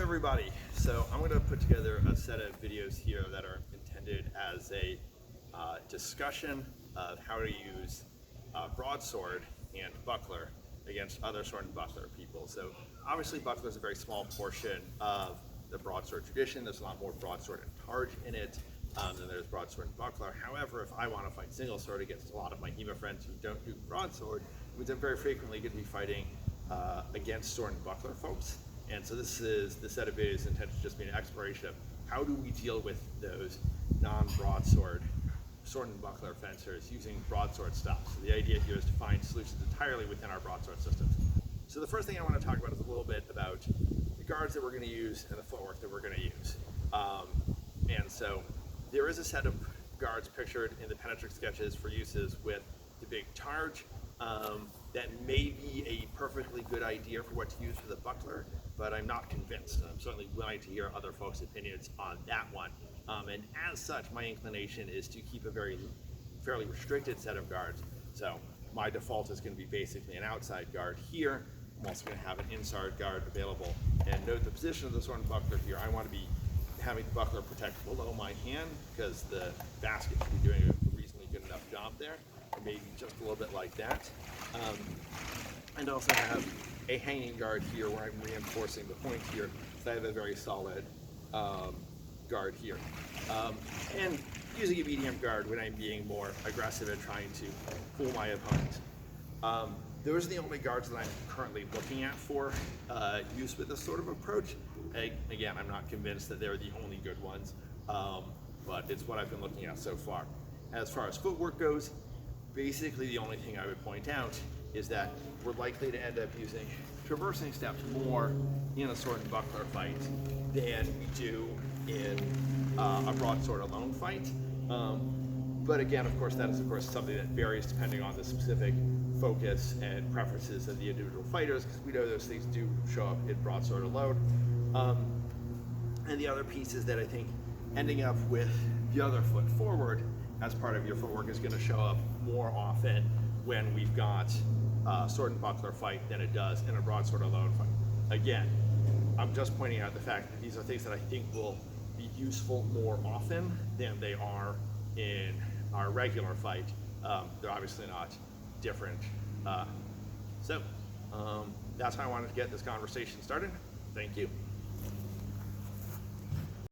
everybody. So I'm going to put together a set of videos here that are intended as a discussion of how to use broadsword and buckler against other sword and buckler people. So obviously buckler is a very small portion of the broadsword tradition. There's a lot more broadsword and targe in it than there's broadsword and buckler. However, if I want to fight single sword against a lot of my HEMA friends who don't do broadsword, which I'm very frequently going to be fighting against sword and buckler folks. And so this is the set of videos intended to just be an exploration of how do we deal with those non-broadsword sword and buckler fencers using broadsword stuff. So the idea here is to find solutions entirely within our broadsword systems. So the first thing I want to talk about is a little bit about the guards that we're going to use and the footwork that we're going to use. And so there is a set of guards pictured in the Penetrix sketches for uses with the big targe. That may be a perfectly good idea for what to use for the buckler, but I'm not convinced. I'm certainly willing to hear other folks' opinions on that one. And as such, my inclination is to keep a fairly restricted set of guards. So my default is going to be basically an outside guard here. I'm also going to have an inside guard available. And note the position of the sword and buckler here. I want to be having the buckler protect below my hand because the basket should be doing a reasonably good enough job there. Maybe just a little bit like that. And also have a hanging guard here where I'm reinforcing the point here, so I have a very solid guard here. And using a medium guard when I'm being more aggressive and trying to fool my opponent. Those are the only guards that I'm currently looking at for use with this sort of approach. Again, I'm not convinced that they're the only good ones, but it's what I've been looking at so far. As far as footwork goes, basically the only thing I would point out is that we're likely to end up using traversing steps more in a sword and buckler fight than we do in a broadsword alone fight. But again, of course, that is something that varies depending on the specific focus and preferences of the individual fighters, because we know those things do show up in broadsword alone. And the other piece is that I think ending up with the other foot forward as part of your footwork is going to show up more often when we've got a sword and buckler fight than it does in a broadsword alone fight. Again, I'm just pointing out the fact that these are things that I think will be useful more often than they are in our regular fight. They're obviously not different. So that's how I wanted to get this conversation started. Thank you.